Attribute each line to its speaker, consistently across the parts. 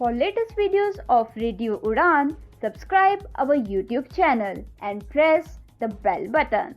Speaker 1: For latest videos of Radio Udan, subscribe our YouTube channel and press the bell button.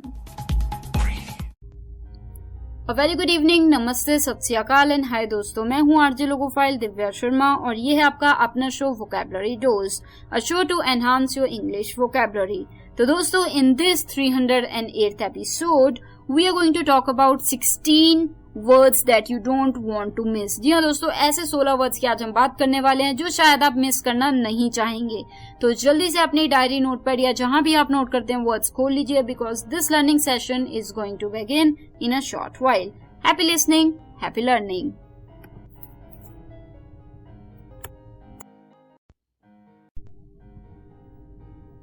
Speaker 2: A very good evening, नमस्ते, सत श्री अकाल and hi दोस्तों, मैं हूँ RJ logophile Divya Sharma और ये है आपका अपना show vocabulary dose, a show to enhance your English vocabulary. तो दोस्तों, in this 308th episode we are going to talk about 16 words that you don't want to miss. जी हाँ दोस्तों, ऐसे 16 वर्ड्स की आज हम बात करने वाले हैं जो शायद आप मिस करना नहीं चाहेंगे। तो जल्दी से अपनी डायरी, नोटपैड या जहां भी आप नोट करते हैं वर्ड्स खोल लीजिए, because this learning session is going to begin in a short while. Happy listening, happy learning.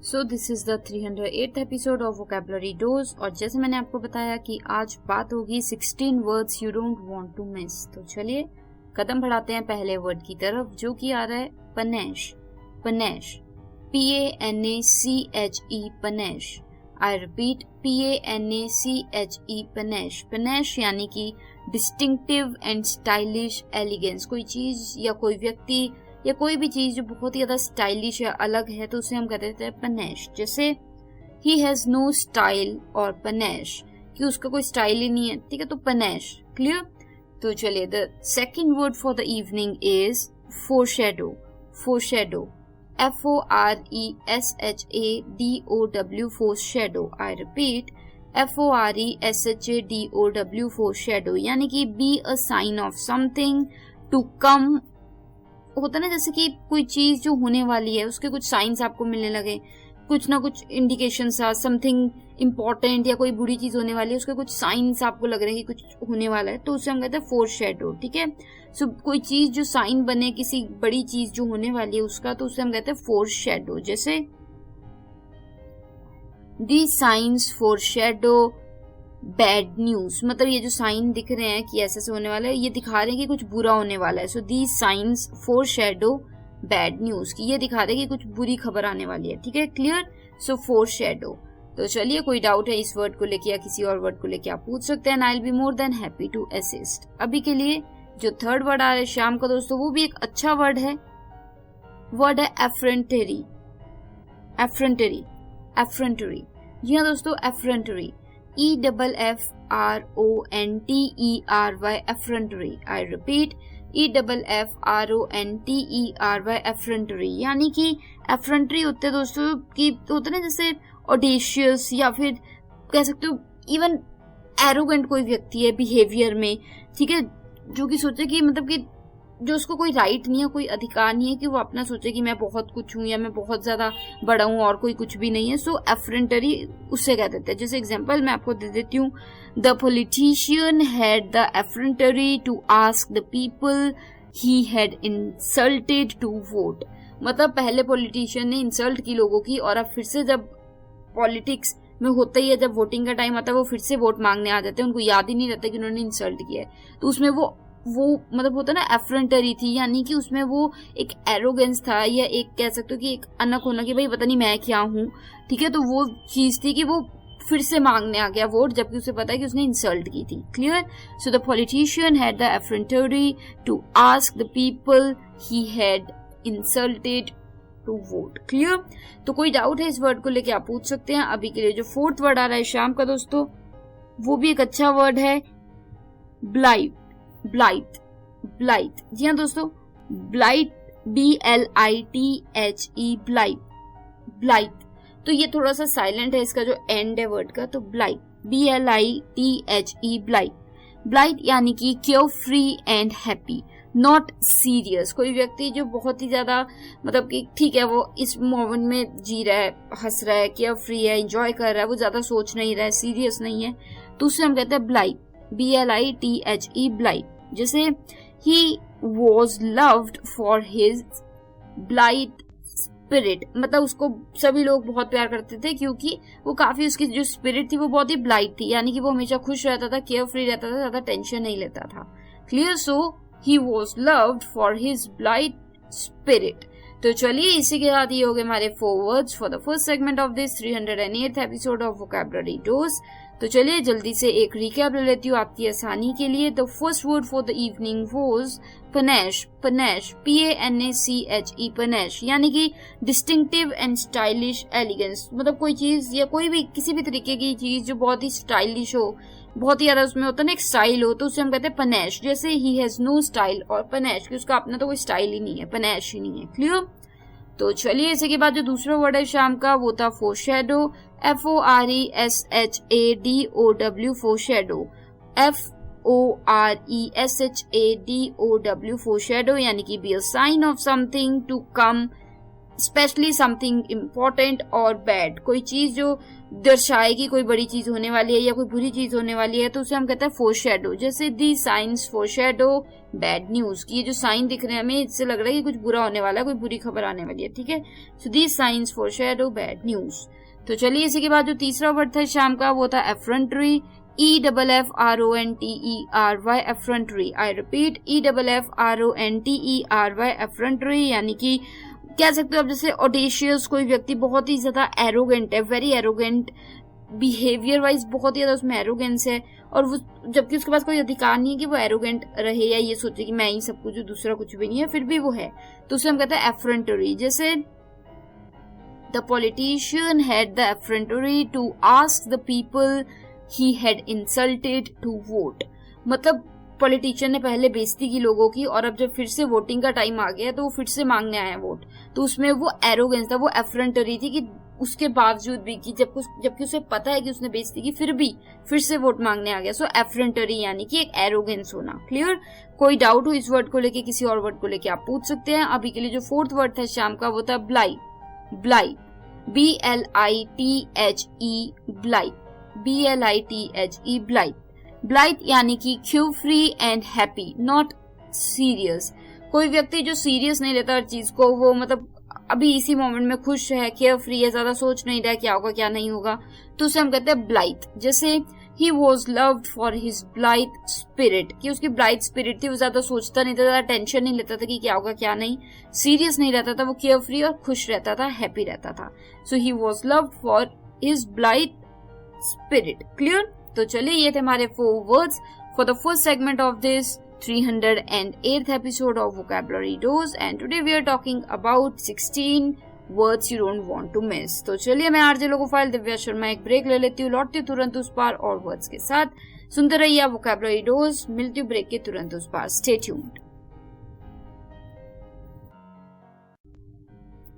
Speaker 2: So this is the 308th episode of vocabulary dose और जैसे मैंने आपको बताया कि आज बात होगी 16 words you don't want to miss. तो चलिए कदम बढ़ाते हैं पहले वर्ड की तरफ, जो कि आ रहा है panache. Panache, PANACHE, panache. I repeat, PANACHE, panache. Panache यानी कि डिस्टिंक्टिव एंड स्टाइलिश एलिगेंस। कोई चीज या कोई व्यक्ति या कोई भी चीज जो बहुत ही ज्यादा स्टाइलिश या अलग है तो उसे हम कहते हैं पनेश। जैसे ही हैज नो स्टाइल और पनेश, कि उसका कोई स्टाइल ही नहीं है, ठीक है, तो पनेश। क्लियर? तो चलिए, the second word for the evening is foreshadow. Foreshadow, FORESHADOW, foreshadow. I repeat, FORESHADOW, foreshadow, यानी कि be a sign of something to come. होता ना, जैसे कि कोई चीज जो होने वाली है उसके कुछ साइंस आपको मिलने लगे, कुछ ना कुछ इंडिकेशन सा, समथिंग इम्पोर्टेंट या कोई बुरी चीज होने वाली है, उसके कुछ साइंस आपको लग रहे हैं कि कुछ होने वाला है, तो उसे हम कहते हैं फोरशैडो। ठीक है, सो कोई चीज जो साइन बने किसी बड़ी चीज जो होने वाली है उसका, तो उसे हम कहते हैं फोरशैडो। जैसे दी साइंस फोरशैडो बैड न्यूज, मतलब ये जो साइन दिख रहे हैं कि ऐसे होने वाला है, ये दिखा रहे हैं कि कुछ बुरा होने वाला है। सो दी साइंस फोरशैडो बैड न्यूज, कि ये दिखा रहे हैं कि कुछ बुरी खबर आने वाली है। ठीक है, क्लियर? सो फोरशैडो। तो चलिए, कोई डाउट है इस वर्ड को लेके या किसी और वर्ड को लेके आप पूछ सकते हैं, I will be more than happy to assist. अभी के लिए जो थर्ड वर्ड आ रहा है शाम का दोस्तों, वो भी एक अच्छा वर्ड है। वर्ड है एफ्रेंटरी। एफ्रेंटरी, एफ्रेंटरी। जी हाँ दोस्तों, एफ्रेंटरी, EFFRONTERY, एफ्रेंटरी। आई रिपीट, EFFRONTERY, एफ्रेंटरी, यानी कि एफ्रेंटरी होते हैं दोस्तों कि होते ना जैसे ऑडेशियस, या फिर कह सकते हो इवन एरोगेंट कोई व्यक्ति है बिहेवियर में, ठीक है, जो कि सोचे कि मतलब कि जो उसको कोई राइट नहीं है, कोई अधिकार नहीं है कि वो अपना सोचे कि मैं बहुत कुछ हूँ या मैं बहुत ज्यादा बड़ा हूँ और कोई कुछ भी नहीं है। सो एफ्रेंटरी उससे कह देते हैं। जैसे एग्जांपल मैं आपको दे देती हूँ, the politician had the effrontery to ask the people he had insulted to vote. मतलब पहले पॉलिटिशियन ने इंसल्ट की लोगों की, और अब फिर से जब पॉलिटिक्स में होता ही है, जब वोटिंग का टाइम आता है वो फिर से वोट मांगने आ जाते हैं, उनको याद ही नहीं रहता कि उन्होंने इंसल्ट किया है। तो उसमें वो मतलब होता है ना एफ्रेंटरी थी, यानी कि उसमें वो एक एरोगेंस था, या एक कह सकते हो कि एक अनक होना कि भाई पता नहीं मैं क्या हूँ। ठीक है, तो वो चीज थी कि वो फिर से मांगने आ गया वोट, जबकि उसे पता है कि उसने इंसल्ट की थी। Clear? So the politician had the effrontery to ask the people he had insulted to vote. Clear? तो कोई डाउट है इस वर्ड को लेके आप पूछ सकते हैं। अभी के लिए जो फोर्थ वर्ड आ रहा है शाम का दोस्तों, वो भी एक अच्छा वर्ड है, ब्लाइट। Blight, blight. जी हाँ दोस्तों, ब्लाइट, BLITHE, ब्लाइट, ब्लाइट। तो ये थोड़ा सा साइलेंट है, इसका जो एंड है वर्ड का, तो ब्लाइट, BLITHE, ब्लाइट। ब्लाइट यानी कि care free and happy, not serious. कोई व्यक्ति जो बहुत ही ज्यादा मतलब कि ठीक है वो इस मोमेंट में जी रहा है, हंस रहा है, केयर फ्री है, एंजॉय कर रहा है, वो ज्यादा सोच नहीं रहा है, सीरियस नहीं है, तो उससे हम कहते हैं ब्लाइट, BLITHE, ब्लाइट। जैसे he was loved for his blithe spirit, मतलब उसको सभी लोग बहुत प्यार करते थे क्योंकि वो काफी, उसकी जो स्पिरिट थी वो बहुत ही ब्लाइट थी, यानी कि वो हमेशा खुश रहता था, केयर फ्री रहता था, ज्यादा टेंशन नहीं लेता था। Clear? So he was loved for his blithe spirit. तो चलिए, इसी के साथ ये हो गए हमारे 4 words for the first segment of this 308th episode of vocabulary dose. तो चलिए जल्दी से एक रिकैप ले लेती हूँ आपकी आसानी के लिए। The first word for the evening was panache. Panache, PANACHE, panache यानी कि डिस्टिंक्टिव एंड स्टाइलिश एलिगेंस, मतलब कोई चीज या कोई भी किसी भी तरीके की चीज जो बहुत ही स्टाइलिश हो, बहुत ही ज्यादा उसमें होता है ना एक स्टाइल हो, तो उसे हम कहते हैं पनेश। जैसे ही हैज नो स्टाइल, और पनेश कि उसका अपना तो कोई स्टाइल ही नहीं है, पनेश ही नहीं है। क्लियर? तो चलिए इसी के बाद जो दूसरा वर्ड है शाम का वो था फोरशैडो। FORESHADOW, फोरशैडो। FORESHADOW, फोरशैडो यानी कि be a sign of something to come, specially something important और बैड, कोई चीज जो दर्शाए कि कोई बड़ी चीज होने वाली है या कोई बुरी चीज होने वाली है, तो उसे हम कहते हैं फोरशैडो। जैसे दी साइंस फोरशैडो बैड न्यूज, की ये जो साइन दिख रहे हैं हमें, इससे लग रहा है कि कुछ बुरा होने वाला है, कोई बुरी खबर आने वाली है। ठीक है, सो दी साइंस फोरशैडो बैड न्यूज। तो चलिए इसी के बाद जो तीसरा वर्ड था शाम का वो था एफ्रंटरी। EFFRONTERY, एफ्रंटरी। आई रिपीट, EFFRONTERY, एफ्रंटरी यानी कि कह सकते हो आप जैसे ऑडेशियस, कोई व्यक्ति बहुत ही ज्यादा एरोगेंट है, वेरी एरोगेंट, बिहेवियर वाइज बहुत ही ज्यादा उसमें एरोगेंस है, और वो जबकि उसके पास कोई अधिकार नहीं है कि वो एरोगेंट रहे या ये सोचे कि मैं ही सब कुछ, दूसरा कुछ भी नहीं है, फिर भी वो है, तो उसे हम कहते हैं एफ्रंटरी। जैसे the politician had the effrontery to ask the people he had insulted to vote, मतलब पॉलिटिशियन ने पहले बेइज्जती की लोगों की, और अब जब फिर से वोटिंग का टाइम आ गया तो वो फिर से मांगने आया वोट, तो उसमें वो एरोगेंस था, वो एफ्रंटरी थी कि उसके बावजूद भी कि जबकि उसे पता है कि उसने बेइज्जती की, फिर भी फिर से वोट मांगने आ गया। सो एफ्रंटरी यानी कि एक एरोगेंस होना। क्लियर? कोई डाउट हो इस वर्ड को लेके, किसी और वर्ड को लेके आप पूछ सकते हैं। अभी के लिए जो फोर्थ वर्ड था शाम का वो था blight. Blight, BLITHE, blight, BLITHE, blight. Blight यानी कि Q free and happy, not serious, कोई व्यक्ति जो सीरियस नहीं लेता हर चीज को, वो मतलब अभी इसी मोमेंट में खुश है, केयर फ्री है, ज्यादा सोच नहीं रहा है क्या होगा क्या नहीं होगा, तो उसे हम कहते हैं ब्लाइट। जैसे he was loved for his blithe spirit, कि उसकी ब्लाइट स्पिरिट थी, वो ज्यादा सोचता नहीं था, ज्यादा टेंशन नहीं लेता था कि क्या होगा क्या नहीं, सीरियस नहीं रहता था, वो केयर फ्री और खुश रहता था, हैप्पी रहता था। So he was loved for his blithe spirit. Clear? तो चलिए ये थे हमारे 4 words for the first segment of this 308th episode of Vocabulary Dose, and today we are talking about 16 words you don't want to miss. तो चलिए मैं RJ logophile Divya Sharma एक break ले लेती हूँ, लौटती हूँ तुरंत उस पार और वर्ड्स के साथ। सुनते रहिए Vocabulary Dose, मिलती हूँ ब्रेक के तुरंत उस पार। Stay tuned.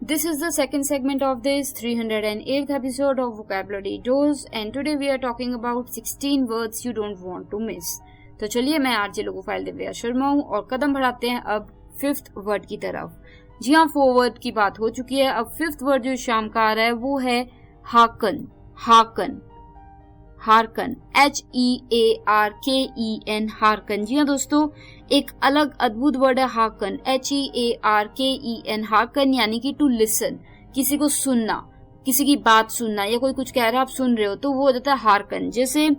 Speaker 2: This is the second segment of this 308th episode of Vocabulary Dose, and today we are talking about 16 words you don't want to miss. तो चलिए मैं आरजे लोगोफाइल दिव्या शर्मा हूँ और कदम बढ़ाते हैं अब 5th वर्ड की तरफ। जी हाँ, 4 वर्ड की बात हो चुकी है, अब 5th वर्ड जो शाम का आ रहा है वो है हाकन। हाकन, हारकन, HEARKEN, हारकन। जी हाँ दोस्तों, एक अलग अद्भुत वर्ड है हाकन, HEARKEN, हारकन यानी कि टू लिसन, किसी को सुनना, किसी की बात सुनना, या कोई कुछ कह रहा है आप सुन रहे हो, तो वो हो जाता है हारकन। जैसे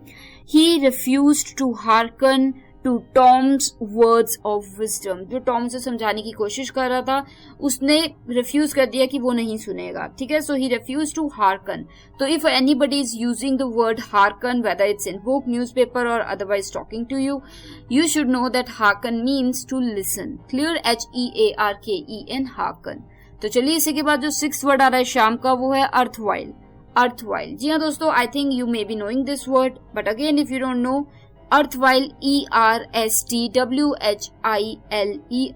Speaker 2: he refused to hearken to Tom's words of wisdom, जो टॉम से समझाने की कोशिश कर रहा था उसने रिफ्यूज कर दिया कि वो नहीं सुनेगा। ठीक है, सो ही रिफ्यूज टू हारकन। तो if anybody is using the word hearken, whether it's in book, newspaper और otherwise talking to you, you should know that hearken means to listen. Clear? HEARKEN, hearken. तो चलिए इसी के बाद जो 6th वर्ड आ रहा है शाम का वो है अर्थवाइल। अर्थवाइल, जी हाँ दोस्तों, I think you may be knowing this word, but again if you don't know, अर्थवाइल ERSTWHILE,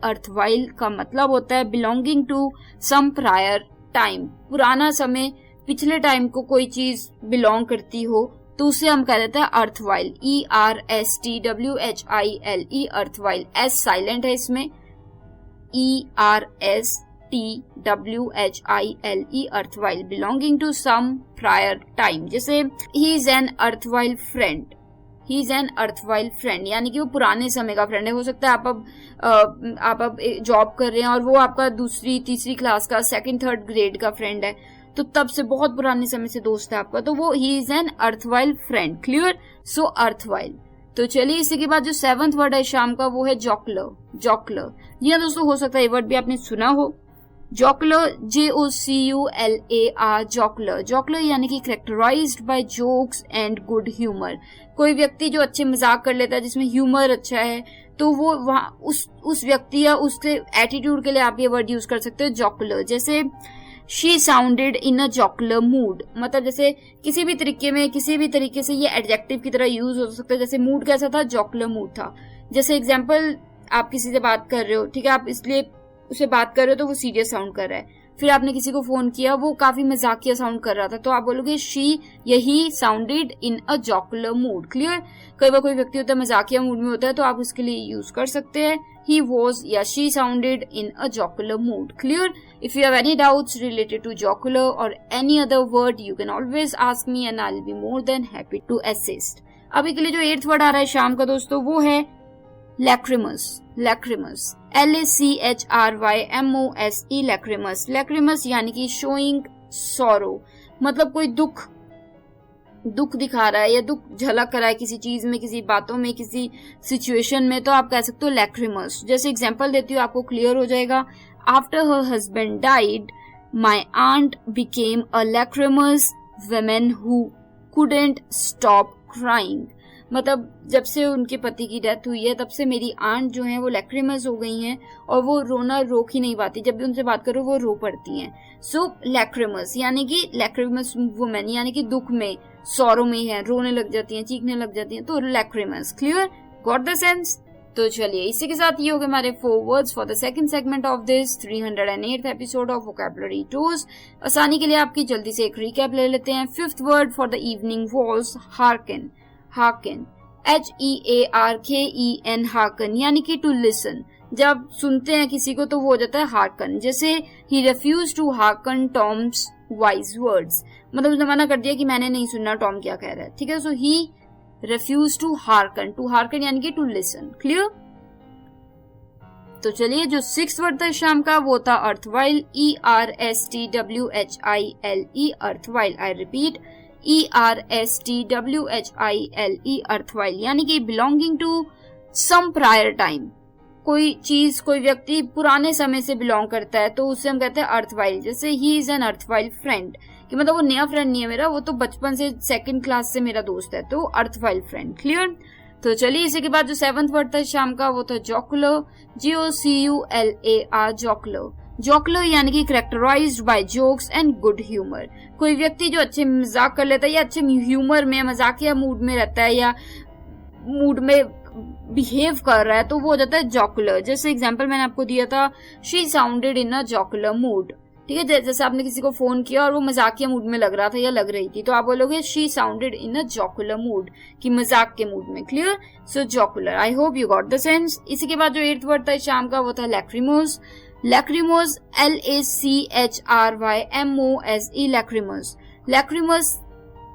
Speaker 2: अर्थवाइल का मतलब होता है belonging to some prior time, पुराना समय, पिछले टाइम को कोई चीज बिलोंग करती हो तो उसे हम कह देते हैं अर्थवाइल। ERSTWHILE, अर्थवाइल। एस साइलेंट है इसमें, ERSTWHILE, अर्थवाइल, belonging to some prior time. जैसे ही is an erstwhile friend, he is an erstwhile friend यानी कि वो पुराने समय का फ्रेंड है। हो सकता है आप अब जॉब कर रहे हैं और वो आपका 2री 3री क्लास का 2nd 3rd ग्रेड का फ्रेंड है, तो तब से बहुत पुराने समय से दोस्त है आपका, तो वो he is an erstwhile friend. Clear? So erstwhile. तो चलिए इसी के बाद जो 7th वर्ड है शाम का वो है जॉकलर। जॉकलर, जी हाँ दोस्तों, हो सकता है ये वर्ड भी आपने सुना हो, जोकुलर, JOCULAR, जोकुलर, जोकुलर यानी कि characterised by jokes and good humour. कोई व्यक्ति जो अच्छे मजाक कर लेता है, जिसमें ह्यूमर अच्छा है, तो वो वहां उस व्यक्ति या उसके एटीट्यूड के लिए आप ये वर्ड यूज कर सकते हो जोकुलर। जैसे she sounded in a jocular mood, मतलब जैसे किसी भी तरीके से ये एडजेक्टिव की तरह यूज हो सकता है। जैसे मूड कैसा था, जोकुलर मूड था। जैसे एग्जाम्पल, आप किसी से बात कर रहे हो, ठीक है, आप इसलिए उसे बात कर रहे हो तो वो सीरियस साउंड कर रहा है, फिर आपने किसी को फोन किया, वो काफी मजाकिया साउंड कर रहा था, तो आप बोलोगे शी यही sounded in a jocular mood. Clear. कई बार कोई व्यक्ति होता है मजाकिया मूड में होता है, तो आप उसके लिए यूज कर सकते हैं ही वॉज या she sounded in a jocular mood. Clear. If you have any doubts related to jocular और any other word, you can always ask me and I will be more than happy to assist. अभी के लिए जो 8th word आ रहा है शाम का दोस्तों, वो है लैक्रिमस। लैक्रिमस, LACHRYMOSE, लैक्रिमस। लैक्रिमस यानी कि शोइंग सॉरो, मतलब कोई दुख दिखा रहा है या दुख झलक रहा है किसी चीज में, किसी बातों में, किसी सिचुएशन में, तो आप कह सकते हो लैक्रिमस। जैसे एग्जांपल देती हूँ, आपको क्लियर हो जाएगा। After her husband died, my aunt became a lachrymose woman who couldn't stop crying, मतलब जब से उनके पति की डेथ हुई है, तब से मेरी आंट जो है वो लैक्रिमस हो गई हैं और वो रोना रोक ही नहीं पाती, जब भी उनसे बात करो वो रो पड़ती हैं। सो लैक्रिमस यानी कि लैक्रिमस वुमेन यानी कि दुख में, सॉरो में है, रोने लग जाती हैं, चीखने लग जाती हैं, तो lachrymose. Clear, got the sense. तो चलिए, इसी के साथ ये हो गए हमारे 4 words for the second segment of this 308th episode of vocabulary tools. आसानी के लिए आपकी जल्दी से एक रिकैप ले लेते हैं। 5th word for the evening was hearken. Hearken, HEARKEN, hearken यानी कि टू लिसन। जब सुनते हैं किसी को तो वो हो जाता है हार्कन। जैसे he refuse to hearken Tom's wise words, मतलब उसने मना कर दिया कि मैंने नहीं सुनना टॉम क्या कह रहा है, ठीक है। सो ही रिफ्यूज टू हार्कन यानी कि टू लिसन। क्लियर। तो चलिए, जो 6th वर्ड था शाम का वो था अर्थवाइल, ERSTWHILE, अर्थवाइल। आई रिपीट, ERSTWHILE, अर्थवाइल यानी कि belonging to some prior time. कोई चीज, कोई व्यक्ति पुराने समय से बिलोंग करता है तो उससे हम कहते हैं अर्थवाइल। जैसे ही इज एन अर्थवाइल फ्रेंड, कि मतलब वो नया फ्रेंड नहीं है मेरा, वो तो बचपन से 2nd क्लास से मेरा दोस्त है, तो अर्थवाइल फ्रेंड। क्लियर। तो चलिए, इसी के बाद जो 7th वर्ड था शाम का वो था जोकुलर, JOCULAR, जोकुलर। जोकुलर यानी कि characterised by jokes and good humour. कोई व्यक्ति जो अच्छे मजाक कर लेता है या अच्छे ह्यूमर में, मजाकिया मूड में रहता है या मूड में बिहेव कर रहा है, तो वो हो जाता है जोकुलर। जैसे एग्जांपल मैंने आपको दिया था, she sounded in a jocular mood, ठीक है। जैसे आपने किसी को फोन किया और वो मजाकिया मूड में लग रहा था या लग रही थी, तो आप बोलोगे she sounded in a jocular mood, कि मजाक के मूड में। Clear. So jocular. I hope you got the sense. इसी के बाद जो 8th वर्ड था शाम का वो था लैक्रिमोस। लैक्रिमोस, LACHRYMOSE, लैक्रिमोस। लैक्रिमोस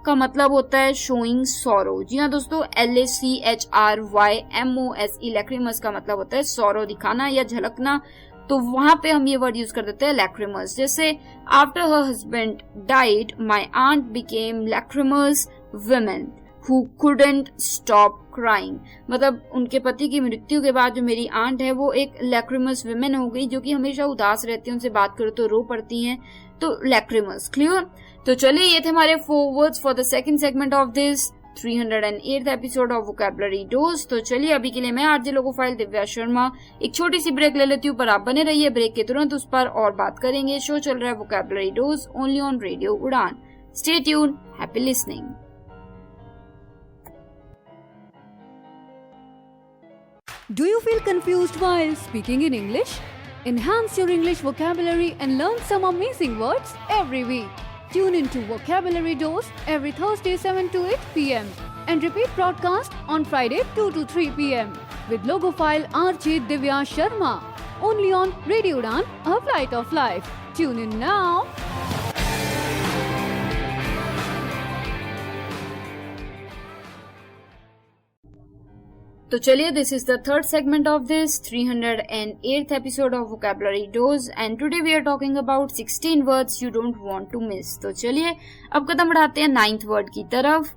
Speaker 2: का मतलब होता है शोइंग सॉरो। जी हाँ दोस्तों, LACHRYMOSE, लैक्रिमस का मतलब होता है सॉरो दिखाना या झलकना, तो वहां पे हम ये वर्ड यूज कर देते हैं लैक्रिमस। जैसे after her husband died, my aunt became lachrymose women who couldn't stop crying, मतलब उनके पति की मृत्यु के बाद जो मेरी आंट है वो एक लैक्रिमस वुमेन हो गई, जो कि हमेशा उदास रहती है, उनसे बात करो तो रो पड़ती हैं, तो लैक्रिमस। क्लियर। तो चलिए, ये थे हमारे 4 words for the second segment of this 308th episode of vocabulary dose. तो चलिए, अभी के लिए मैं आरजे लोगोफाइल दिव्या शर्मा एक छोटी सी ब्रेक ले लेती हूँ, पर आप बने रहिए, ब्रेक के तुरंत उस पर और बात करेंगे। शो चल रहा है vocabulary dose only on radio Udaan. Stay tune, happy listening.
Speaker 3: Do you feel confused while speaking in English? Enhance your English vocabulary and learn some amazing words every week. Tune into Vocabulary Dose every Thursday 7 to 8 p.m. and repeat broadcast on Friday 2 to 3 p.m. with logophile RJ Divya Sharma. Only on Radio Udan, a flight of life. Tune in now.
Speaker 2: तो चलिए, this is the third segment of this 308th episode of vocabulary dose and today we are talking about 16 words you don't want to miss. तो चलिए, अब कदम बढ़ाते हैं 9th word की तरफ।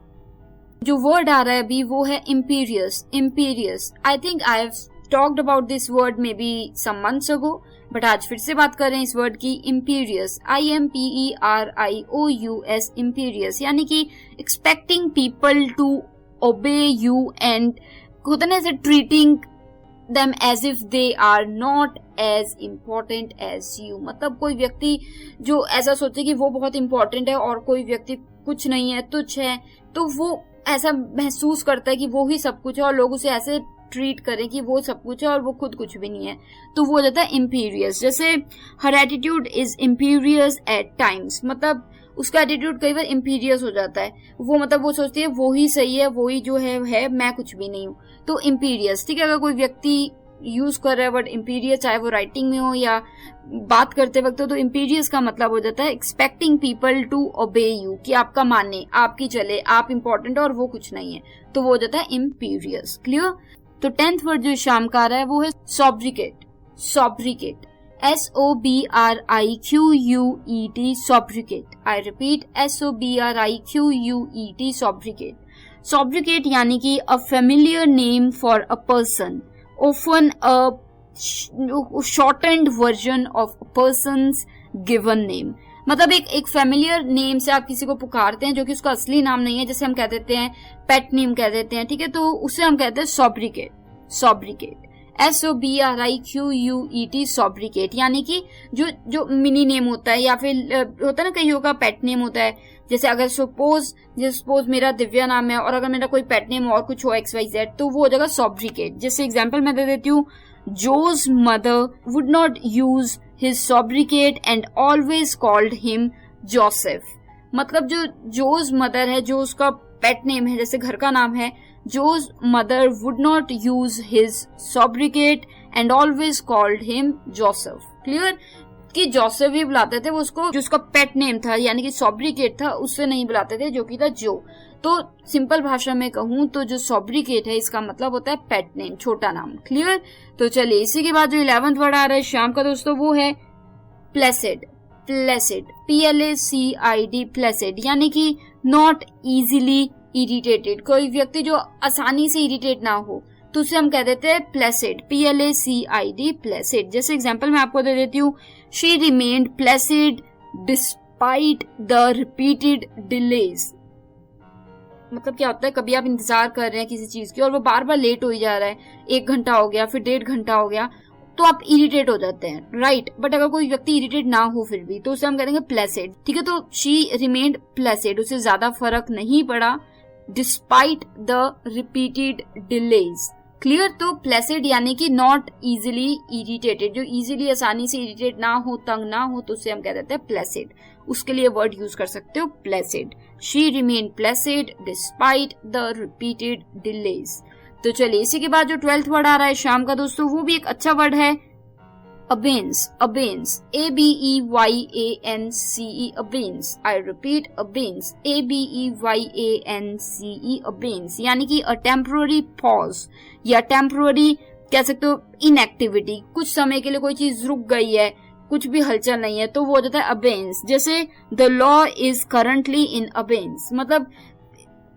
Speaker 2: जो वर्ड आ रहा है अभी वो है imperious. Imperious, I think I have talked about this word maybe some months ago, but आज फिर से बात कर रहे हैं इस वर्ड की, इम्पीरियस, IMPERIOUS, इम्पीरियस, यानी कि expecting people to obey you and होता ना ऐसे treating them as if they are not as important as you। मतलब कोई व्यक्ति जो ऐसा सोचे कि वो बहुत इंपॉर्टेंट है और कोई व्यक्ति कुछ नहीं है, तुच्छ है, तो वो ऐसा महसूस करता है कि वो ही सब कुछ है और लोग उसे ऐसे ट्रीट करें कि वो सब कुछ है और वो खुद कुछ भी नहीं है, तो वो हो जाता है इम्पीरियस। जैसे her attitude is imperious at times, मतलब उसका एटीट्यूड कई बार इम्पीरियस हो जाता है, वो मतलब वो सोचती है वो ही सही है, वो ही जो है मैं कुछ भी नहीं हूँ, तो इम्पीरियस। ठीक है, अगर कोई व्यक्ति यूज कर रहा है वर्ड इम्पीरियस, चाहे वो राइटिंग में हो या बात करते वक्त हो, तो इम्पीरियस का मतलब हो जाता है expecting people to obey you, कि आपका माने, आपकी चले, आप इंपॉर्टेंट और वो कुछ नहीं है, तो वो हो जाता है इम्पीरियस। क्लियर? तो 10th वर्ड जो शाम का आ रहा है वो है sobriquet. Sobriquet, SOBRIQUET, sobriquet. I repeat, SOBRIQUET, sobriquet. Sobriquet यानी कि a familiar name for a person, often a shortened version of a person's given name। मतलब एक फेमिलियर नेम से आप किसी को पुकारते हैं जो कि उसका असली नाम नहीं है, जैसे हम कह देते हैं पेट नेम कह देते हैं, ठीक है, तो उसे हम कहते हैं सॉब्रिकेट। सॉब्रिकेट, SOBRIQUET, सॉब्रिकेट, यानी कि जो मिनी नेम होता है या फिर होता है ना कईयों का पेट नेम होता है, जैसे अगर सपोज मेरा दिव्या नाम है और अगर मेरा कोई पेट नेम और कुछ हो XYZ, तो वो हो जाएगा सॉब्रिकेट। जैसे एग्जांपल मैं दे देती हूँ, Jo's mother would not use his sobriquet and always called him Joseph. मतलब जो जोज मदर है, जो उसका पेट नेम है, जैसे घर का नाम है, Jo's mother would not use his sobriquet and always called him Joseph. क्लियर? कि जोसेफ भी बुलाते थे वो उसको, जो उसका पेट नेम था यानी कि सॉब्रिकेट था, उससे नहीं बुलाते थे, जो कि था जो। तो सिंपल भाषा में कहूं तो जो सॉब्रिकेट है इसका मतलब होता है पेट नेम, छोटा नाम। क्लियर? तो चलिए इसी के बाद जो 11th वर्ड आ रहा है शाम का दोस्तों वो है प्लेसिड। प्लेसिड, PLACID, प्लेसिड, यानी कि नॉट इजीली इरिटेटेड। कोई व्यक्ति जो आसानी से इरिटेट ना हो तो उसे हम कह देते हैं प्लेसिड, PLACID, प्लेसिड। जैसे एग्जांपल मैं आपको दे देती हूँ, she remained Placid despite the repeated delays. मतलब क्या होता है, कभी आप इंतजार कर रहे हैं किसी चीज की और वो बार बार लेट हो ही जा रहा है, 1 घंटा हो गया, फिर 1.5 घंटा हो गया, तो आप इरिटेट हो जाते हैं, राइट? बट अगर कोई व्यक्ति इरिटेट ना हो फिर भी, तो उसे हम कह देंगे प्लेसिड। ठीक है, तो शी रिमेन्ड प्लेसिड, उसे ज्यादा फर्क नहीं पड़ा, despite the repeated delays. Clear? तो प्लेसिड यानी कि नॉट इजीली इरिटेटेड, जो इजीली आसानी से इरिटेट ना हो, तंग ना हो, तो उसे हम कह देते हैं प्लेसिड। उसके लिए वर्ड यूज कर सकते हो Placid. She remain Placid despite the repeated delays. तो चलिए इसी के बाद जो 12th वर्ड आ रहा है शाम का दोस्तों, वो भी एक अच्छा वर्ड है, अबेंस। अबेंस, ABEYANCE, अबेंस। आई रिपीट, अबेंस, ABEYANCE, अबेंस, यानी कि अ टेम्पररी पॉज या टेम्पररी कह सकते हो इनएक्टिविटी। कुछ समय के लिए कोई चीज रुक गई है, कुछ भी हलचल नहीं है, तो वो हो जाता है अबेंस। जैसे the law is currently in abeyance, मतलब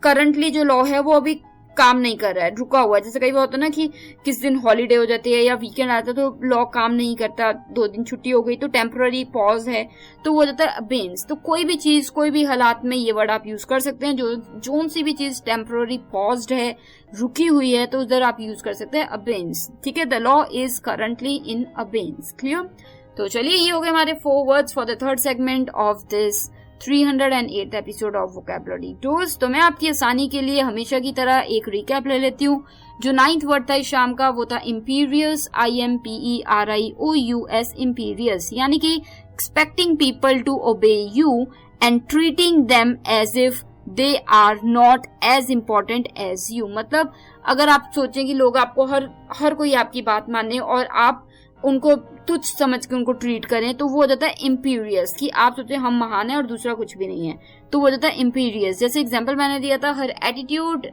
Speaker 2: करंटली जो लॉ है वो अभी काम नहीं कर रहा है, रुका हुआ है। जैसे कई बार होता है ना कि किस दिन हॉलीडे हो जाती है या वीकेंड आता है तो लॉ काम नहीं करता, 2 दिन छुट्टी हो गई, तो टेम्पररी पॉज है, तो वो हो जाता है अबेंस। तो कोई भी चीज, कोई भी हालात में ये वर्ड आप यूज कर सकते हैं, जो सी भी चीज टेम्पररी पॉज्ड है, रुकी हुई है, तो उधर आप यूज कर सकते हैं अबेंस। ठीक है, the law is currently in abeyance. Clear? तो चलिए ये हो गए हमारे 4 words for the 3rd segment of this 308th episode of vocabulary dose. तो मैं आपकी आसानी के लिए हमेशा की तरह एक रिकैप ले लेती हूँ। जो 9th वर्ड था इस शाम का वो था इम्पीरियस, IMPERIOUS, इम्पीरियस, यानी कि expecting people to obey you and treating them as if they are not as important as you. मतलब अगर आप सोचें कि लोग आपको हर कोई आपकी बात माने और आप उनको तुच्छ समझ के उनको ट्रीट करें, तो वो हो जाता है इम्पीरियस, कि आप सोचें हम महान हैं और दूसरा कुछ भी नहीं है, तो वो हो जाता है इम्पीरियस। जैसे एग्जांपल मैंने दिया था, her attitude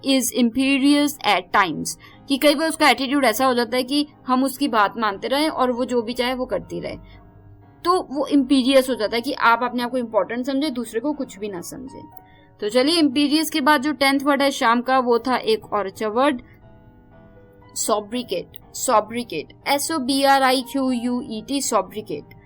Speaker 2: is imperious at times, कि कई बार उसका एटीट्यूड ऐसा हो जाता है कि हम उसकी बात मानते रहे और वो जो भी चाहे वो करती रहे, तो वो इम्पीरियस हो जाता है कि आप अपने आप को इम्पोर्टेंट समझे, दूसरे को कुछ भी ना समझे। तो चलिए इम्पीरियस के बाद जो 10th वर्ड है शाम का वो था एक और अच्छा word, sobricate, sobricate, sobriquet, sobricate,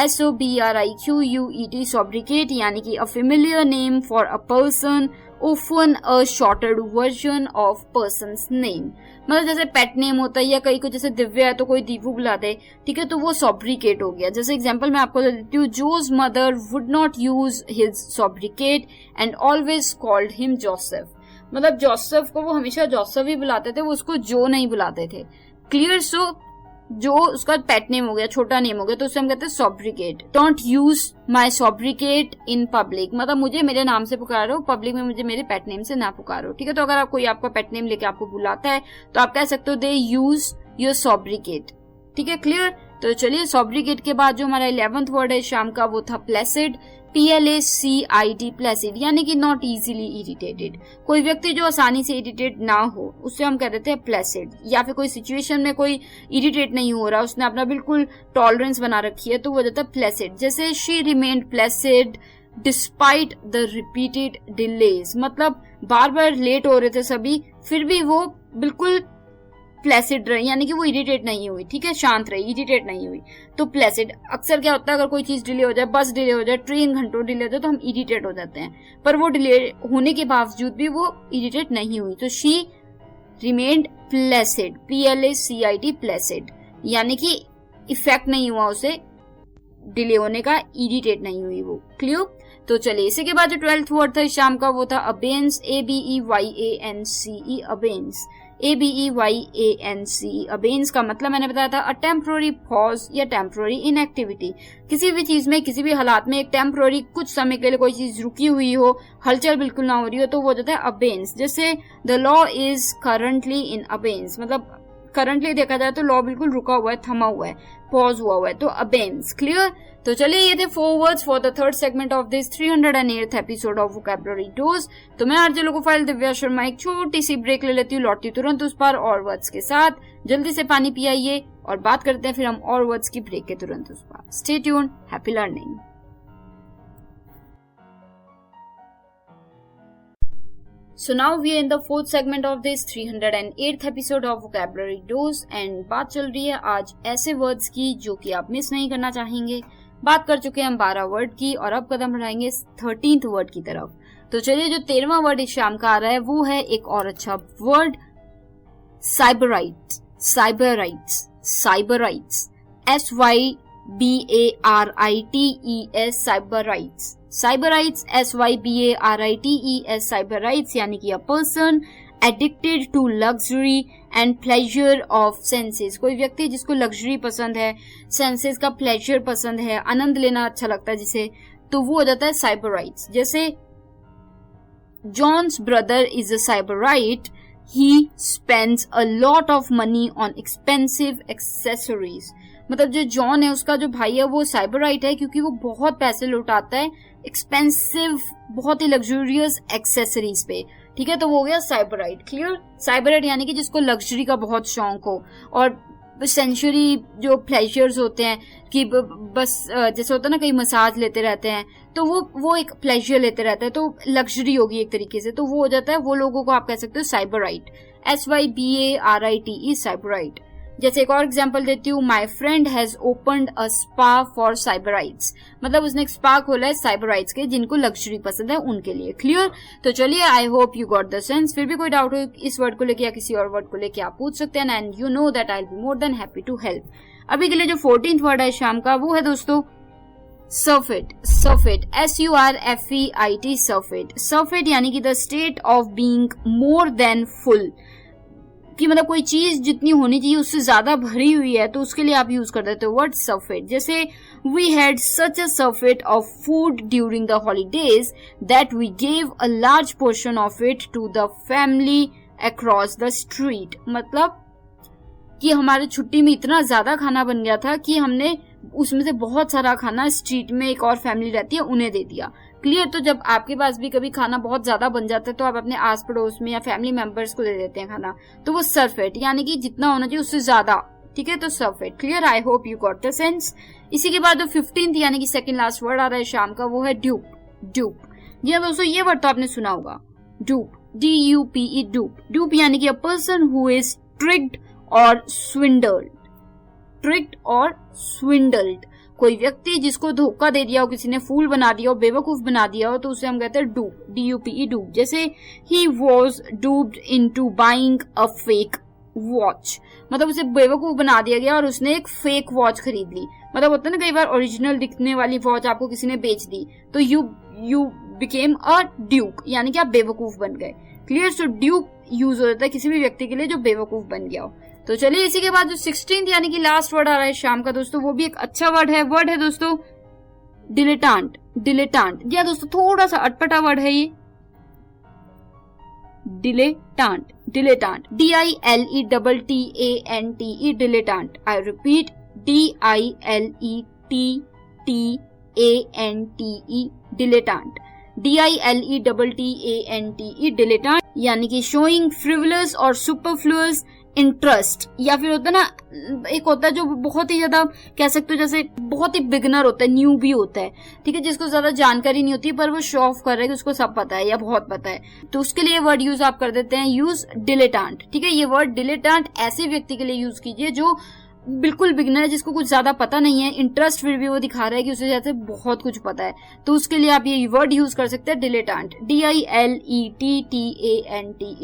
Speaker 2: sobriquet, sobricate यानी कि a familiar name for a person, often a shortened version of person's name. मतलब जैसे पेट नेम होता है या कई को जैसे दिव्या है तो कोई दीपू बुलाते हैं, ठीक है, तो वो सोब्रिकेट हो गया. जैसे एग्जांपल मैं आपको देती हूँ, Jo's mother would not use his sobriquet and always called him Joseph. मतलब जोसेफ को वो हमेशा जोसेफ ही बुलाते थे, वो उसको जो नहीं बुलाते थे. क्लियर. सो जो उसका पेट नेम हो गया, छोटा नेम हो गया, तो उसे हम कहते हैं sobriquet. Don't use my sobriquet in public, मतलब मुझे मेरे नाम से पुकारो, पब्लिक में मुझे मेरे पेट नेम से ना पुकारो. ठीक है, तो अगर कोई आपका पेट नेम लेके आपको बुलाता है तो आप कह सकते हो दे यूज योर सोब्रिकेट. ठीक है, क्लियर. तो चलिए, सोब्रिकेट के बाद जो हमारा 11th वर्ड है शाम का वो था प्लेसिड. PLACID, प्लेसिड यानी कि नॉट इजीली इरिटेटेड. कोई व्यक्ति जो आसानी से इरिटेट ना हो उससे हम कह देते हैं प्लेसिड. या फिर कोई सिचुएशन में कोई इरिटेट नहीं हो रहा, उसने अपना बिल्कुल टॉलरेंस बना रखी है, तो वो जाता है प्लेसिड. जैसे she remained Placid despite the repeated delays, मतलब बार बार लेट हो रहे थे सभी, फिर भी वो बिल्कुल प्लेसिड रही, यानी कि वो इरिटेट नहीं हुई. ठीक है, शांत रही, इरिटेट नहीं हुई. तो प्लेसिड. अक्सर क्या होता है, अगर कोई चीज डिले हो जाए, बस डिले हो जाए, ट्रेन घंटों डिले हो जाए, तो हम इरिटेट हो जाते हैं, पर वो डिले होने के बावजूद भी वो इरिटेट नहीं हुई. तो she remained Placid, PLACID, Placid यानी कि इफेक्ट नहीं हुआ उसे डिले होने का, इरिटेट नहीं हुई वो. क्लियर. तो चलिए, इसी के बाद जो 12th वर्ड था शाम का वो था अबेंस. ABEYANCE, अबेंस. ABEYANCE, अबेंस का मतलब मैंने बताया था अ टेम्पोररी पॉज या टेम्पोररी इनएक्टिविटी. किसी भी चीज में, किसी भी हालात में एक टेम्पोररी, कुछ समय के लिए कोई चीज रुकी हुई हो, हलचल बिल्कुल ना हो रही हो, तो वो हो जाता है अबेंस. जैसे the law is currently in abeyance, मतलब करंटली देखा जाए तो लॉ बिल्कुल रुका हुआ है, थमा हुआ है, पॉज हुआ है, तो अबेंस. क्लियर. तो चलिए, ये थे 4 words for the 3rd segment of this 308th episode of vocabulary dose. तो मैं आरजे लोकोफाइल दिव्या शर्मा एक छोटी सी ब्रेक ले लेती हूँ, लौटती तुरंत उस पर और वर्ड्स के साथ. जल्दी से पानी पियाइए और बात करते हैं फिर हम और वर्ड्स की ब्रेक के तुरंत उस पर. Stay tuned, happy learning. So now we are in the 4th segment of this 308th episode of Vocabulary Dose and बात चल रही है आज ऐसे वर्ड्स की जो कि आप मिस नहीं करना चाहेंगे. बात कर चुके हैं हम 12 वर्ड की और अब कदम बढ़ाएंगे 13th वर्ड की तरफ. तो चलिए, जो 13वां वर्ड इस शाम का आ रहा है वो है एक और अच्छा word, sybarites. Sybarites, sybarites, SYBARITES, sybarites. Sybarites, SYBARITES, sybarites यानी कि a person addicted to luxury and pleasure of senses. कोई व्यक्ति जिसको लग्जरी पसंद है, सेंसेस का प्लेजर पसंद है, आनंद लेना अच्छा लगता है जिसे, तो वो हो जाता है साइबराइट्स. जैसे John's brother is a sybarite, he spends a lot of money on expensive accessories. मतलब जो जॉन है, उसका जो भाई है, वो साइबराइट है क्योंकि वो बहुत पैसे लुटाता है एक्सपेंसिव, बहुत ही लग्जूरियस एक्सेसरीज पे. ठीक है, तो वो हो गया साइबराइट. क्लियर. साइबराइट यानी कि जिसको लग्जरी का बहुत शौक हो और सेंचुरी जो प्लेजर्स होते हैं कि बस जैसे होता है ना, कहीं मसाज लेते रहते हैं, तो वो एक प्लेजर लेते रहते हैं, तो लग्जरी होगी एक तरीके से, तो वो हो जाता है, वो लोगों को आप कह सकते हो साइबराइट. SYBARITE, साइबराइट. जैसे एक और एग्जांपल देती हूँ, my friend has opened a spa for sybarites, मतलब उसने एक स्पा खोला है साइबराइट्स के, जिनको लग्जरी पसंद है उनके लिए. क्लियर. तो चलिए, आई hope you got the sense. फिर भी कोई डाउट हो इस वर्ड को लेके या किसी और वर्ड को लेके आप पूछ सकते हैं, and you know that I will be more than happy to help. अभी के लिए जो 14th वर्ड है शाम का वो है दोस्तों surfeit. surfeit, SURFEIT, surfeit. surfeit यानी कि the state of being more than full, कि मतलब कोई चीज जितनी होनी चाहिए उससे ज्यादा भरी हुई है, तो उसके लिए आप यूज कर देते हो वर्ड surfeit. जैसे we had such a surfeit of food during the holidays that we gave a large portion of it to the family across the street. मतलब कि हमारे छुट्टी में इतना ज्यादा खाना बन गया था कि हमने उसमें से बहुत सारा खाना स्ट्रीट में एक और फैमिली रहती है उन्हें दे दिया. क्लियर. तो जब आपके पास भी कभी खाना बहुत ज्यादा बन जाता है तो आप अपने आस पड़ोस में या फैमिली मेंबर्स को दे देते हैं खाना, तो वो surfeit यानी कि जितना होना चाहिए उससे ज्यादा. ठीक है, तो surfeit. Clear. I hope you got the sense. इसी के बाद जो 15th यानी कि सेकंड लास्ट वर्ड आ रहा है शाम का वो है ड्यूप. ड्यूप. जी दोस्तों, ये वर्ड तो आपने सुना होगा, ड्यूप, DUPE, ड्यूप. ड्यूप यानी कि a person who is tricked और swindled, ट्रिक्ड और swindled, कोई व्यक्ति जिसको धोखा दे दिया हो, किसी ने फूल बना दिया हो, बेवकूफ बना दिया हो, तो उसे हम कहते हैं डूप, DUPE, डूप। जैसे he was duped into buying a fake watch, मतलब उसे बेवकूफ बना दिया गया और उसने एक फेक वॉच खरीद ली। मतलब होता है ना कई बार ओरिजिनल दिखने वाली वॉच आपको किसी ने बेच दी, तो यू बिकेम अ ड्यूक, यानी कि आप बेवकूफ बन गए। क्लियर? सो ड्यूक यूज हो जाता है किसी भी व्यक्ति के लिए जो बेवकूफ बन गया हो। तो चलिए इसी के बाद जो 16th यानी कि लास्ट वर्ड आ रहा है शाम का दोस्तों, वो भी एक अच्छा वर्ड है दोस्तों डिलेटांट। डिलेटांट या दोस्तों थोड़ा सा अटपटा वर्ड है ये, dilettante. Dilettante, DILETTANTE, dilettante. I repeat, DILETTANTE, dilettante. DILETTANTE, dilettante, यानी कि शोइंग फ्रिवलस और सुपरफ्लुअस इंटरेस्ट, या फिर होता है ना, एक होता है जो बहुत ही ज्यादा कह सकते हो जैसे बहुत ही बिगनर होता है, न्यू भी होता है, ठीक है, जिसको ज्यादा जानकारी नहीं होती पर वो शो ऑफ कर रहा है कि उसको सब पता है या बहुत पता है, तो उसके लिए वर्ड यूज आप कर देते हैं यूज डिलेटांट। ठीक है, ये वर्ड डिलेटांट ऐसे व्यक्ति के लिए यूज कीजिए जो बिल्कुल बिगनर है, जिसको कुछ ज्यादा पता नहीं है, इंटरेस्ट फिर भी वो दिखा रहा है कि उसे जैसे बहुत कुछ पता है, तो उसके लिए आप ये वर्ड यूज कर सकते हैं डिलेटांट, DILETTANTE,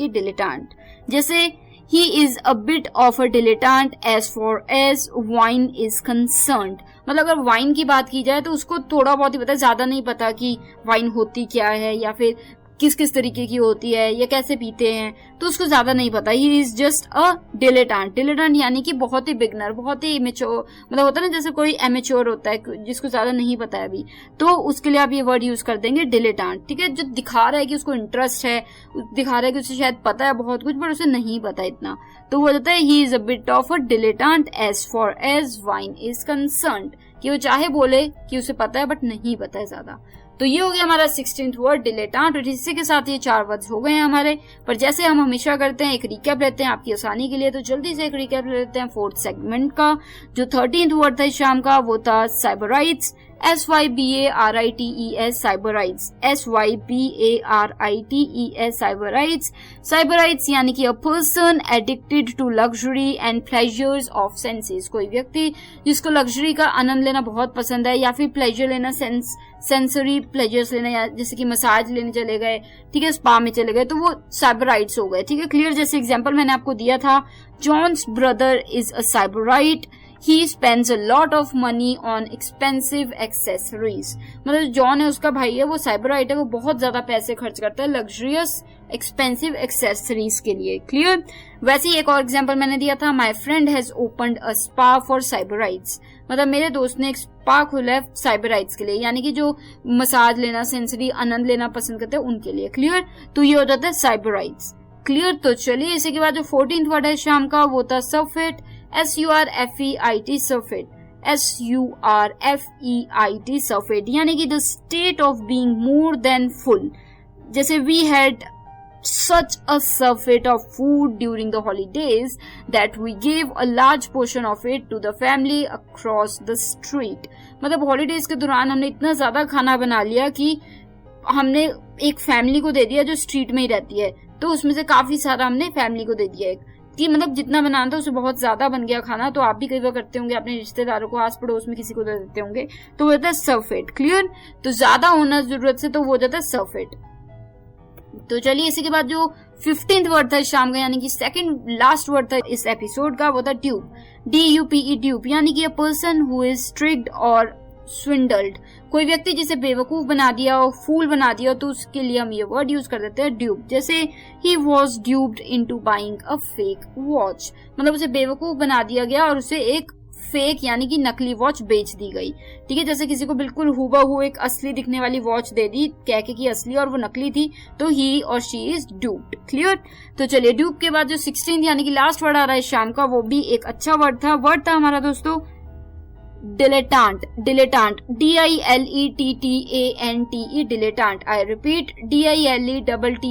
Speaker 2: डिलेटांट। जैसे he is a bit of a dilettante as far as wine is concerned, मतलब अगर वाइन की बात की जाए तो उसको थोड़ा बहुत ही पता है, ज्यादा नहीं पता कि वाइन होती क्या है या फिर किस किस तरीके की होती है या कैसे पीते हैं, तो उसको ज्यादा नहीं पता। He is just a डिलेटांट। डिलेटांट यानी कि बहुत ही बिगनर, बहुत ही इमेच्योर, मतलब होता है ना जैसे कोई एमेच्योर होता है जिसको ज्यादा नहीं पता है अभी, तो उसके लिए आप ये वर्ड यूज कर देंगे डिलेटांट। ठीक है, जो दिखा रहा है कि उसको इंटरेस्ट है, दिखा रहा है कि उसे शायद पता है बहुत कुछ पर उसे नहीं पता इतना, तो वो होता है he is a bit of a dilettante as far as wine is concerned, कि वो चाहे बोले कि उसे पता है बट नहीं पता है ज्यादा। तो ये हो गया हमारा 16th वर्ड डिलेटांट, और इसी के साथ ये 4 वर्ड्स हो गए हैं हमारे। पर जैसे हम हमेशा करते हैं एक रिकैप लेते हैं आपकी आसानी के लिए, तो जल्दी से एक रिकैप लेते हैं 4th सेगमेंट का। जो 13th वर्ड था शाम का वो था साइबराइट्स, SYBARITES, साइबराइट्स, SYBARITES, साइबराइट्स। साइबराइट्स यानी कि a person addicted to luxury and pleasures of senses, कोई व्यक्ति जिसको लग्जरी का आनंद लेना बहुत पसंद है या फिर प्लेजर लेना, सेंसरी प्लेजर्स लेना, या जैसे कि मसाज लेने चले गए, ठीक है, स्पा में चले गए, तो वो साइबराइट्स हो गए। ठीक है, क्लियर? जैसे एग्जांपल मैंने आपको दिया था, John's brother is a sybarite, he spends a lot of money on expensive accessories, मतलब जॉन है उसका भाई है, वो साइबराइट है, वो बहुत ज्यादा पैसे खर्च करता है लग्जरियस एक्सपेंसिव एक्सेसरीज के लिए। क्लियर? वैसे ही एक और एग्जांपल मैंने दिया था, my friend has opened a spa for sybarites, मतलब मेरे दोस्त ने एक स्पा खोला है साइबराइट्स के लिए, यानी कि जो मसाज लेना, सेंसरी आनंद लेना पसंद करते हैं उनके लिए। क्लियर? तो ये हो जाता है साइबराइट्स। क्लियर? तो चलिए इसी के बाद जो 14th वर्ड है शाम का वो था सरफेट, SURFEIT, सरफेट, SURFEIT, सरफेट, यानी कि the state of being more than full. जैसे we had such a surfeit of food during the holidays that we gave a large portion of it to the family across the street, मतलब holidays के दौरान हमने इतना ज्यादा खाना बना लिया कि हमने एक फैमिली को दे दिया जो स्ट्रीट में ही रहती है, तो उसमें से काफी सारा हमने फैमिली को दे दिया कि मतलब जितना बनाना था उससे बहुत ज्यादा बन गया खाना। तो आप भी कई बार करते होंगे, अपने रिश्तेदारों को, आस पड़ोस में किसी को दे देते होंगे, तो वो होता है सरफेट। क्लियर? तो ज्यादा होना जरूरत से, तो वो हो जाता है सरफेट। तो चलिए इसी के बाद जो 15th वर्ड था शाम का, यानी कि सेकंड लास्ट वर्ड था इस एपिसोड का, वो था ड्यूप, DUPE, ड्यूप, यानी कि a person who is tricked और स्विंडल्ड, कोई व्यक्ति जिसे बेवकूफ बना दिया हो, फूल बना दिया हो, तो उसके लिए हम ये वर्ड यूज कर देते हैं ड्यूप। जैसे he was ड्यूप्ड into buying a fake watch, मतलब उसे बेवकूफ बना दिया गया और उसे एक फेक यानी कि नकली वॉच बेच दी गई। ठीक है, जैसे किसी को बिल्कुल हूबहू एक असली दिखने वाली वॉच दे दी कह के कि असली और वो नकली थी, तो ही और शी इज ड्यूप्ड। क्लियर? तो चलिए ड्यूप के बाद जो 16th यानी कि लास्ट वर्ड आ रहा है शाम का, वो भी एक अच्छा वर्ड था हमारा दोस्तों डिलेटांट। Dilettante, DILETTANTE, dilettante. I repeat, DILETTANTE,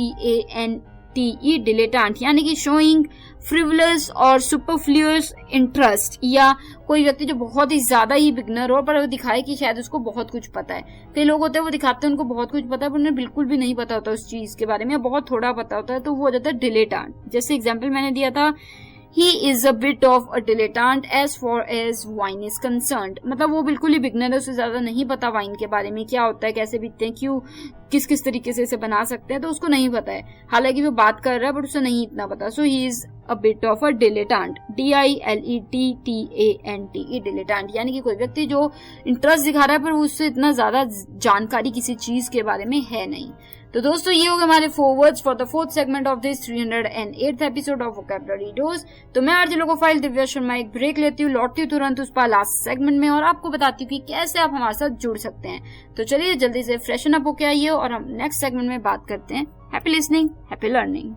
Speaker 2: dilettante, यानी कि शोइंग फ्रिवलस और सुपरफ्लुअस इंटरेस्ट, या कोई व्यक्ति जो बहुत ही ज्यादा ही बिगनर हो पर वो दिखाए कि शायद उसको बहुत कुछ पता है। कई लोग होते हैं वो दिखाते हैं उनको बहुत कुछ पता है पर उन्हें बिल्कुल भी नहीं पता होता उस चीज के बारे में, या बहुत थोड़ा पता होता है, तो वो हो जाता है डिलेटांट। जैसे एग्जाम्पल मैंने दिया था, he is a bit of a dilettante as far as wine is concerned. मतलब वो बिल्कुल ही बिगनर है, उसे ज्यादा नहीं पता वाइन के बारे में, क्या होता है, कैसे पीते हैं, क्यों, किस किस तरीके से इसे बना सकते हैं, तो उसको नहीं पता है। हालांकि वो बात कर रहा है बट उसे नहीं इतना पता। So he is a bit of a dilettante, DILETTANT, dilettante, यानी कि कोई व्यक्ति जो इंटरेस्ट दिखा रहा है पर उससे इतना ज्यादा जानकारी किसी चीज के बारे में है नहीं। तो दोस्तों ये हो गए हमारे 4 words for the 4th segment of this 308th episode of vocabulary dose. तो मैं आरजे लोकोफाइल दिव्या शर्मा एक ब्रेक लेती हूँ, लौटती हूँ तुरंत उस पर लास्ट सेगमेंट में और आपको बताती हूँ कि कैसे आप हमारे साथ जुड़ सकते हैं। तो चलिए जल्दी से फ्रेशन अप होके आइए और हम नेक्स्ट सेगमेंट में बात करते हैं। Happy listening, happy learning.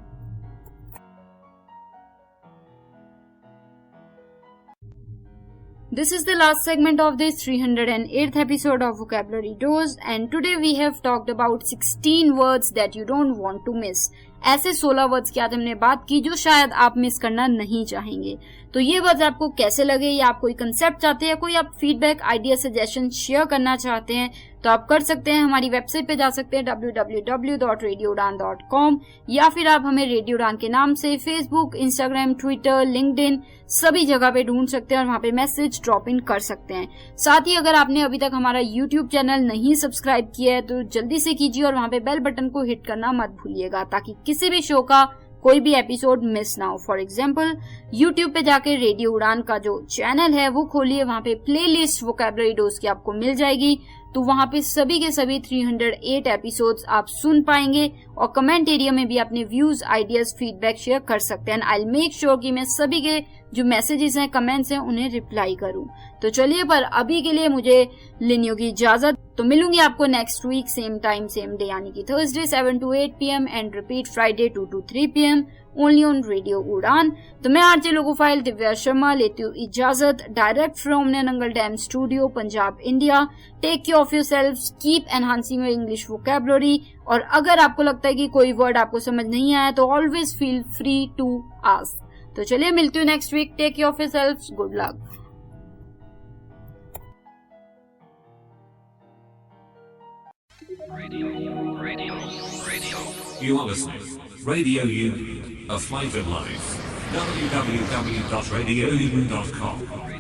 Speaker 2: This is the last segment of this 308th episode of Vocabulary Dose and today we have talked about 16 words that you don't want to miss. ऐसे 16 words की आज हमने बात की जो शायद आप मिस करना नहीं चाहेंगे। तो ये वर्ड्स आपको कैसे लगे, या आप कोई कंसेप्ट चाहते हैं, कोई आप फीडबैक, आइडिया, सजेशन शेयर करना चाहते हैं तो आप कर सकते हैं। हमारी वेबसाइट पे जा सकते हैं www.radioudan.com, या फिर आप हमें रेडियो उड़ान के नाम से फेसबुक, इंस्टाग्राम, ट्विटर, लिंक्डइन सभी जगह पे ढूंढ सकते हैं और वहाँ पे मैसेज ड्रॉप इन कर सकते हैं। साथ ही अगर आपने अभी तक हमारा यूट्यूब चैनल नहीं सब्सक्राइब किया है तो जल्दी से कीजिए और वहाँ पे बेल बटन को हिट करना मत भूलिएगा ताकि किसी भी शो का कोई भी एपिसोड मिस ना हो। फॉर एग्जाम्पल यूट्यूब पे जाके रेडियो उड़ान का जो चैनल है वो खोलिए, वहाँ पे प्ले लिस्ट वोकैबुलरी डोज की आपको मिल जाएगी। तो वहाँ पे सभी के सभी 308 एपिसोड्स आप सुन पाएंगे और कमेंट एरिया में भी अपने व्यूज, आइडियाज, फीडबैक शेयर कर सकते हैं। आई विल मेक श्योर कि मैं सभी के जो मैसेजेस हैं, कमेंट्स हैं, उन्हें रिप्लाई करूं। तो चलिए पर अभी के लिए मुझे लेनी होगी इजाजत। तो मिलूंगी आपको next week same time same day, यानी कि Thursday 7 to 8 PM and repeat Friday 2 to 3 PM only on radio Udaan. तो मैं आरजे लोकोफाइल दिव्या शर्मा लेती हूँ इजाजत direct from Nangal dam studio, Punjab, India. Take care of yourselves, keep enhancing your English vocabulary. और अगर आपको लगता है कि कोई वर्ड आपको समझ नहीं आया तो always feel free to ask. तो चलिए मिलती हूँ next week. Take care of yourselves, good luck.
Speaker 4: You are listening. Radio U, a flavoured life. www.radioU.com